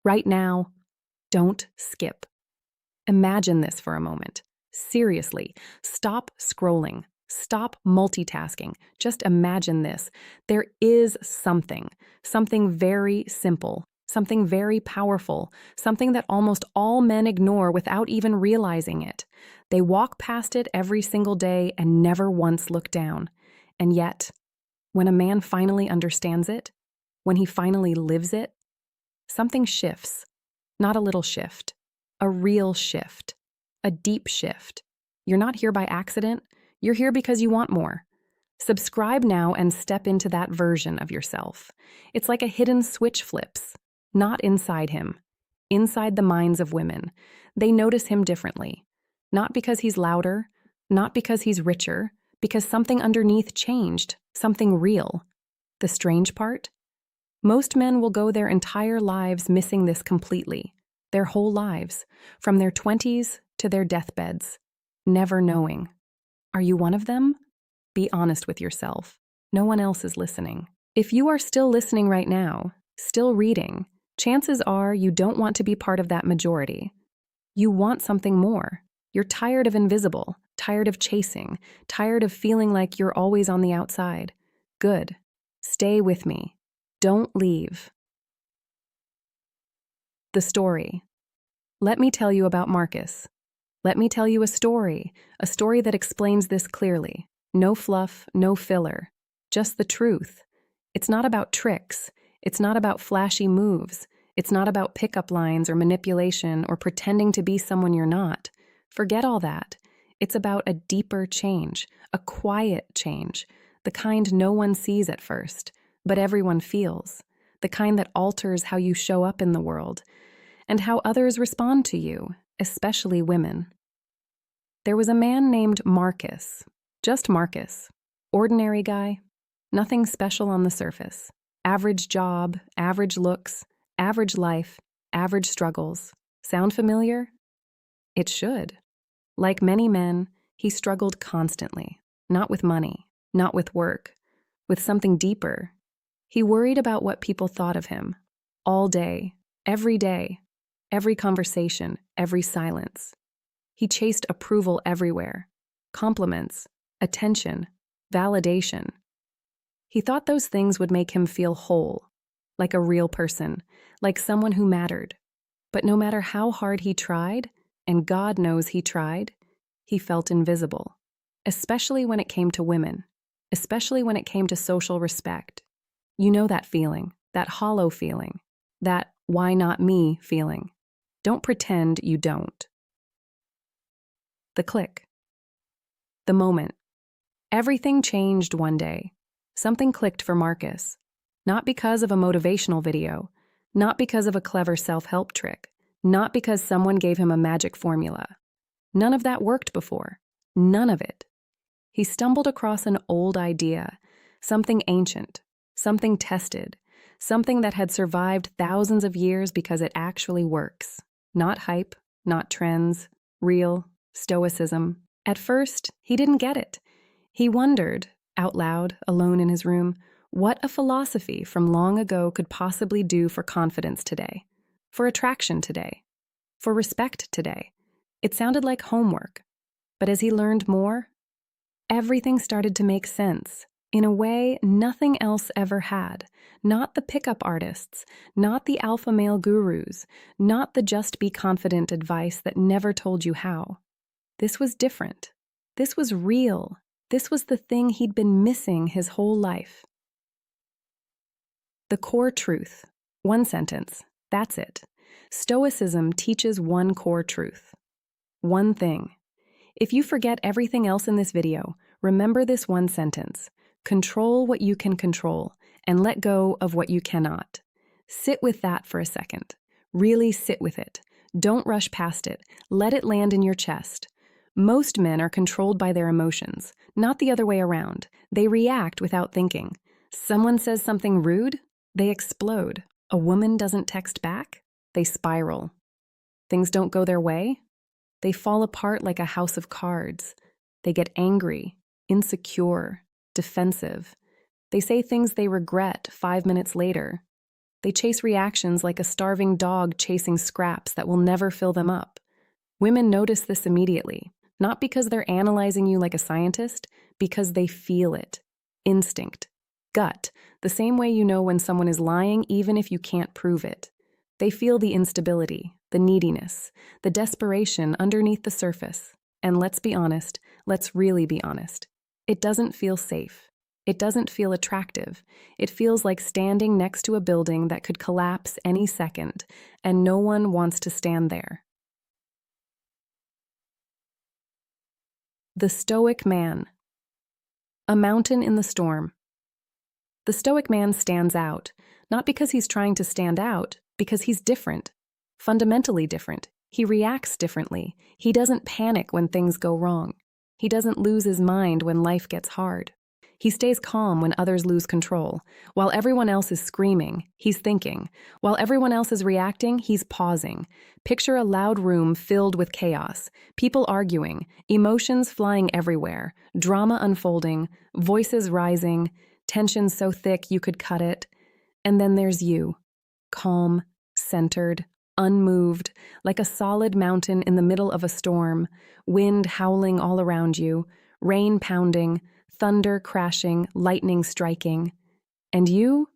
Right now, don't skip. Imagine this for a moment. Seriously, stop scrolling. Stop multitasking. Just imagine this. There is something very simple, something very powerful, something that almost all men ignore without even realizing it. They walk past it every single day and never once look down. And yet, when a man finally understands it, when he finally lives it, something shifts. Not a little shift, a real shift, a deep shift. You're not here by accident. You're here because you want more. Subscribe now and step into that version of yourself. It's like a hidden switch flips, not inside him, inside the minds of women. They notice him differently, not because he's louder, not because he's richer, because something underneath changed, something real. The strange part? Most men will go their entire lives missing this completely, their whole lives, from their 20s to their deathbeds, never knowing. Are you one of them? Be honest with yourself. No one else is listening. If you are still listening right now, still reading, chances are you don't want to be part of that majority. You want something more. You're tired of invisible, tired of chasing, tired of feeling like you're always on the outside. Good. Stay with me. Don't leave. The story. Let me tell you about Marcus. Let me tell you a story that explains this clearly. No fluff, no filler, just the truth. It's not about tricks. It's not about flashy moves. It's not about pickup lines or manipulation or pretending to be someone you're not. Forget all that. It's about a deeper change, a quiet change, the kind no one sees at first, but everyone feels, the kind that alters how you show up in the world and how others respond to you, especially women. There was a man named Marcus, just Marcus, ordinary guy, nothing special on the surface, average job, average looks, average life, average struggles. Sound familiar? It should. Like many men, he struggled constantly, not with money, not with work, with something deeper. He worried about what people thought of him, all day, every conversation, every silence. He chased approval everywhere, compliments, attention, validation. He thought those things would make him feel whole, like a real person, like someone who mattered. But no matter how hard he tried, and God knows he tried, he felt invisible, especially when it came to women, especially when it came to social respect. You know that feeling, that hollow feeling, that why not me feeling. Don't pretend you don't. The click. The moment. Everything changed one day. Something clicked for Marcus. Not because of a motivational video, not because of a clever self-help trick, not because someone gave him a magic formula. None of that worked before. None of it. He stumbled across an old idea, something ancient, something tested, something that had survived thousands of years because it actually works. Not hype, not trends, real Stoicism. At first, he didn't get it. He wondered, out loud, alone in his room, what a philosophy from long ago could possibly do for confidence today, for attraction today, for respect today. It sounded like homework. But as he learned more, everything started to make sense. In a way nothing else ever had. Not the pickup artists, not the alpha male gurus, not the just be confident advice that never told you how. This was different. This was real. This was the thing he'd been missing his whole life. The core truth. One sentence. That's it. Stoicism teaches one core truth. One thing. If you forget everything else in this video, remember this one sentence. Control what you can control and let go of what you cannot. Sit with that for a second. Really sit with it. Don't rush past it. Let it land in your chest. Most men are controlled by their emotions, not the other way around. They react without thinking. Someone says something rude, they explode. A woman doesn't text back, they spiral. Things don't go their way, they fall apart like a house of cards. They get angry, insecure, defensive. They say things they regret 5 minutes later. They chase reactions like a starving dog chasing scraps that will never fill them up. Women notice this immediately, not because they're analyzing you like a scientist, because they feel it. Instinct. Gut. The same way you know when someone is lying even if you can't prove it. They feel the instability, the neediness, the desperation underneath the surface. And let's be honest, let's really be honest. It doesn't feel safe. It doesn't feel attractive. It feels like standing next to a building that could collapse any second, and no one wants to stand there. The Stoic Man. A mountain in the storm. The Stoic man stands out, not because he's trying to stand out, because he's different. Fundamentally different. He reacts differently. He doesn't panic when things go wrong. He doesn't lose his mind when life gets hard. He stays calm when others lose control. While everyone else is screaming, he's thinking. While everyone else is reacting, he's pausing. Picture a loud room filled with chaos, people arguing, emotions flying everywhere, drama unfolding, voices rising, tension so thick you could cut it. And then there's you, calm, centered, unmoved, like a solid mountain in the middle of a storm, wind howling all around you, rain pounding, thunder crashing, lightning striking. And you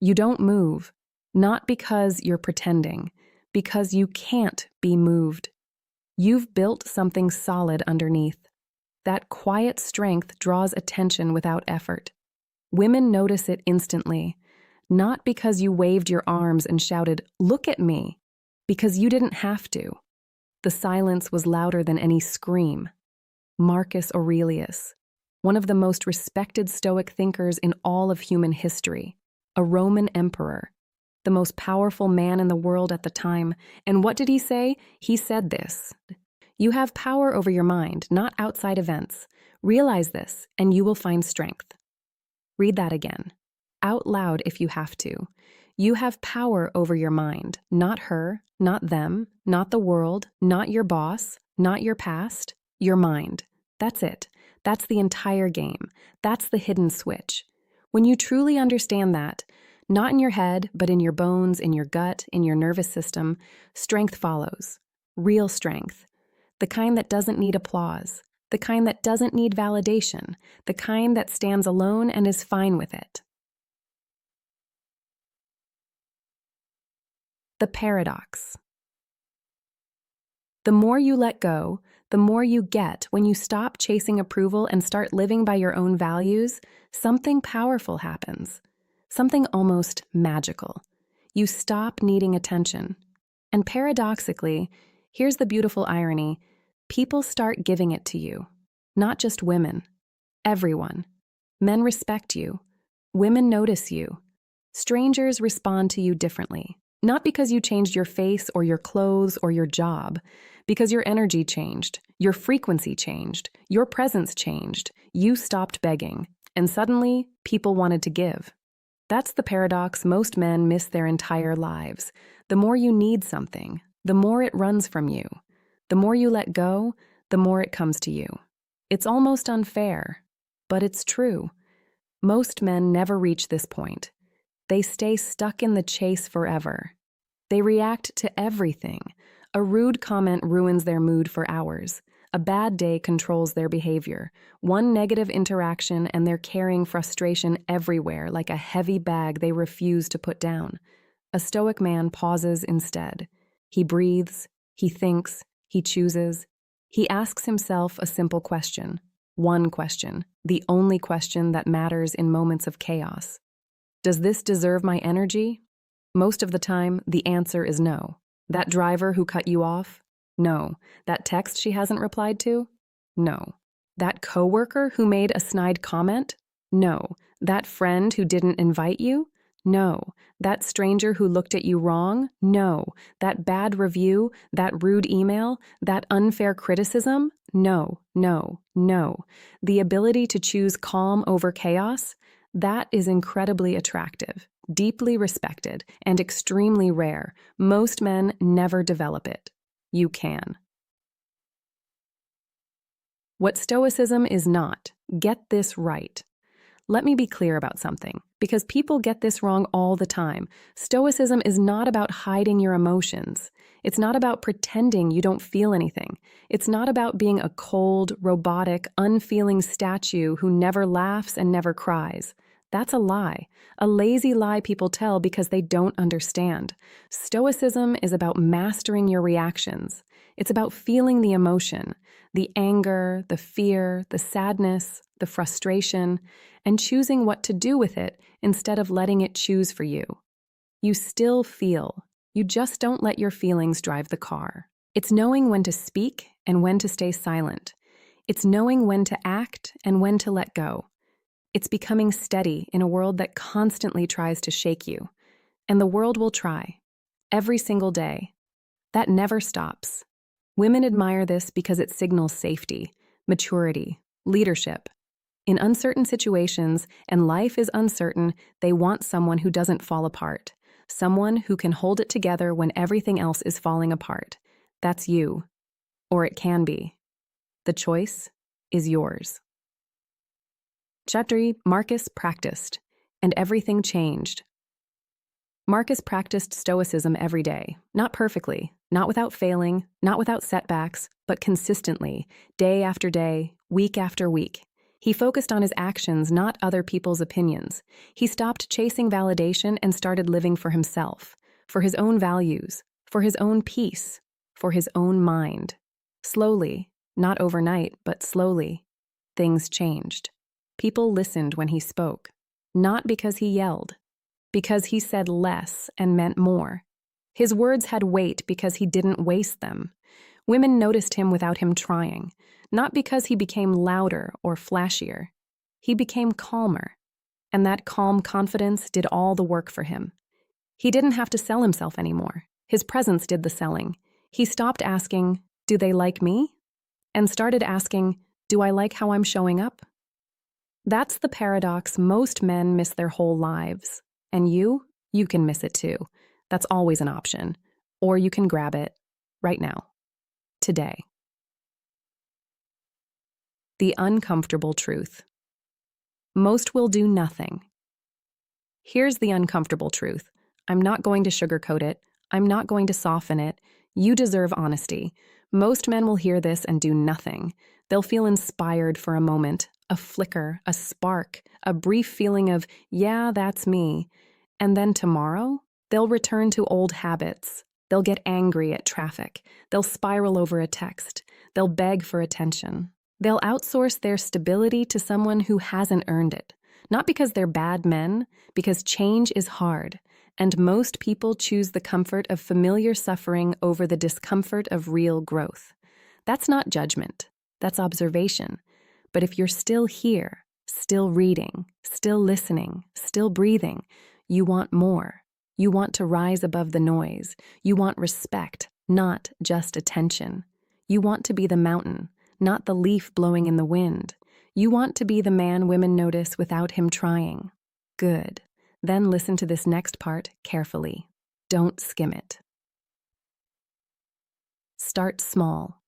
don't move, not because you're pretending, because you can't be moved. You've built something solid underneath. That quiet strength draws attention without effort. Women notice it instantly, not because you waved your arms and shouted, "Look at me," because you didn't have to. The silence was louder than any scream. Marcus Aurelius, one of the most respected Stoic thinkers in all of human history, a Roman emperor, the most powerful man in the world at the time. And what did he say? He said this: "You have power over your mind, not outside events. Realize this, and you will find strength." Read that again, out loud if you have to. You have power over your mind, not her, not them, not the world, not your boss, not your past, your mind. That's it. That's the entire game. That's the hidden switch. When you truly understand that, not in your head, but in your bones, in your gut, in your nervous system, strength follows. Real strength. The kind that doesn't need applause. The kind that doesn't need validation. The kind that stands alone and is fine with it. The paradox. The more you let go, the more you get when you stop chasing approval and start living by your own values. Something powerful happens. Something almost magical. You stop needing attention. And paradoxically, here's the beautiful irony, people start giving it to you. Not just women. Everyone. Men respect you. Women notice you. Strangers respond to you differently. Not because you changed your face or your clothes or your job, because your energy changed, your frequency changed, your presence changed, you stopped begging, and suddenly people wanted to give. That's the paradox most men miss their entire lives. The more you need something, the more it runs from you. The more you let go, the more it comes to you. It's almost unfair, but it's true. Most men never reach this point. They stay stuck in the chase forever. They react to everything. A rude comment ruins their mood for hours. A bad day controls their behavior. One negative interaction and they're carrying frustration everywhere like a heavy bag they refuse to put down. A Stoic man pauses instead. He breathes, he thinks, he chooses. He asks himself a simple question. One question, the only question that matters in moments of chaos. Does this deserve my energy? Most of the time, the answer is no. That driver who cut you off? No. That text she hasn't replied to? No. That coworker who made a snide comment? No. That friend who didn't invite you? No. That stranger who looked at you wrong? No. That bad review? That rude email? That unfair criticism? No, no, no. The ability to choose calm over chaos? That is incredibly attractive, deeply respected, and extremely rare. Most men never develop it. You can. What Stoicism is not, get this right. Let me be clear about something. Because people get this wrong all the time. Stoicism is not about hiding your emotions. It's not about pretending you don't feel anything. It's not about being a cold, robotic, unfeeling statue who never laughs and never cries. That's a lie. A lazy lie people tell because they don't understand. Stoicism is about mastering your reactions. It's about feeling the emotion, the anger, the fear, the sadness, the frustration, and choosing what to do with it instead of letting it choose for you. You still feel. You just don't let your feelings drive the car. It's knowing when to speak and when to stay silent. It's knowing when to act and when to let go. It's becoming steady in a world that constantly tries to shake you. And the world will try. Every single day. That never stops. Women admire this because it signals safety, maturity, leadership. In uncertain situations, and life is uncertain, they want someone who doesn't fall apart. Someone who can hold it together when everything else is falling apart. That's you. Or it can be. The choice is yours. Chapter 3, Marcus practiced, and everything changed. Marcus practiced Stoicism every day, not perfectly, not without failing, not without setbacks, but consistently, day after day, week after week. He focused on his actions, not other people's opinions. He stopped chasing validation and started living for himself, for his own values, for his own peace, for his own mind. Slowly, not overnight, but slowly, things changed. People listened when he spoke, not because he yelled, because he said less and meant more. His words had weight because he didn't waste them. Women noticed him without him trying, not because he became louder or flashier. He became calmer, and that calm confidence did all the work for him. He didn't have to sell himself anymore. His presence did the selling. He stopped asking, "Do they like me?" and started asking, "Do I like how I'm showing up?" That's the paradox most men miss their whole lives. And you can miss it too. That's always an option. Or you can grab it right now, today. The uncomfortable truth. Most will do nothing. Here's the uncomfortable truth. I'm not going to sugarcoat it. I'm not going to soften it. You deserve honesty. Most men will hear this and do nothing. They'll feel inspired for a moment, a flicker, a spark, a brief feeling of, yeah, that's me. And then tomorrow, they'll return to old habits. They'll get angry at traffic. They'll spiral over a text. They'll beg for attention. They'll outsource their stability to someone who hasn't earned it. Not because they're bad men, because change is hard, and most people choose the comfort of familiar suffering over the discomfort of real growth. That's not judgment. That's observation. But if you're still here, still reading, still listening, still breathing, you want more. You want to rise above the noise. You want respect, not just attention. You want to be the mountain, not the leaf blowing in the wind. You want to be the man women notice without him trying. Good. Then listen to this next part carefully. Don't skim it. Start small,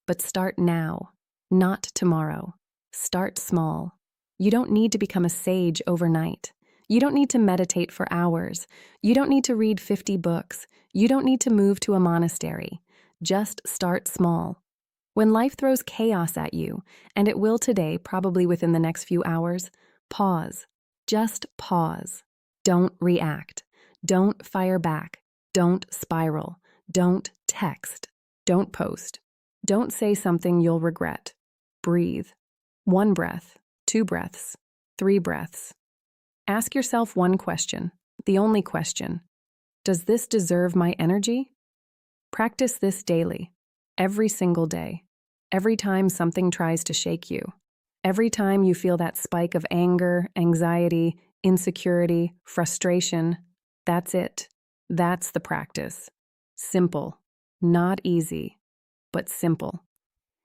but start now, not tomorrow. Start small. You don't need to become a sage overnight. You don't need to meditate for hours. You don't need to read 50 books. You don't need to move to a monastery. Just start small. When life throws chaos at you, and it will today, probably within the next few hours, pause. Just pause. Don't react. Don't fire back. Don't spiral. Don't text. Don't post. Don't say something you'll regret. Breathe. 1 breath, 2 breaths, 3 breaths. Ask yourself one question, the only question. Does this deserve my energy? Practice this daily, every single day. Every time something tries to shake you. Every time you feel that spike of anger, anxiety, insecurity, frustration, that's it. That's the practice. Simple, not easy, but simple.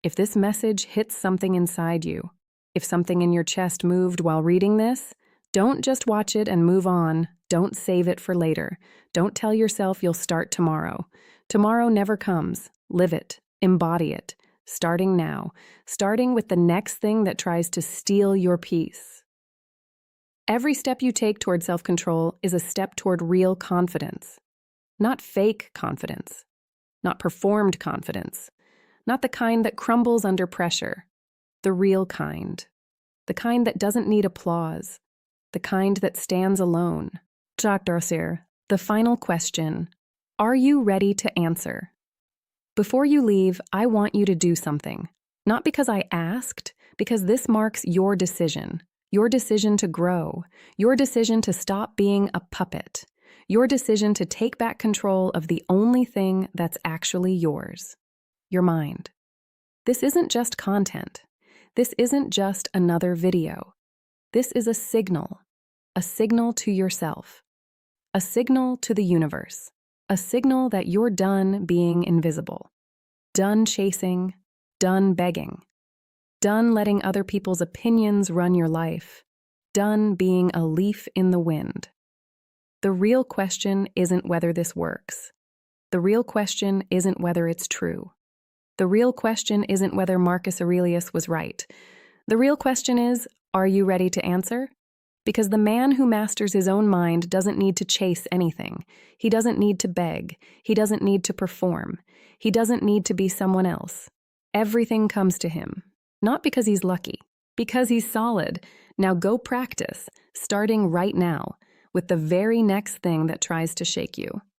If this message hits something inside you, if something in your chest moved while reading this, don't just watch it and move on. Don't save it for later. Don't tell yourself you'll start tomorrow. Tomorrow never comes. Live it. Embody it. Starting now. Starting with the next thing that tries to steal your peace. Every step you take toward self-control is a step toward real confidence. Not fake confidence. Not performed confidence. Not the kind that crumbles under pressure. The real kind. The kind that doesn't need applause. The kind that stands alone. Dr. Sir, the final question. Are you ready to answer? Before you leave, I want you to do something. Not because I asked, because this marks your decision. Your decision to grow. Your decision to stop being a puppet. Your decision to take back control of the only thing that's actually yours. Your mind. This isn't just content. This isn't just another video. This is a signal to yourself, a signal to the universe, a signal that you're done being invisible, done chasing, done begging, done letting other people's opinions run your life, done being a leaf in the wind. The real question isn't whether this works. The real question isn't whether it's true. The real question isn't whether Marcus Aurelius was right. The real question is, are you ready to answer? Because the man who masters his own mind doesn't need to chase anything. He doesn't need to beg. He doesn't need to perform. He doesn't need to be someone else. Everything comes to him. Not because he's lucky, because he's solid. Now go practice, starting right now, with the very next thing that tries to shake you.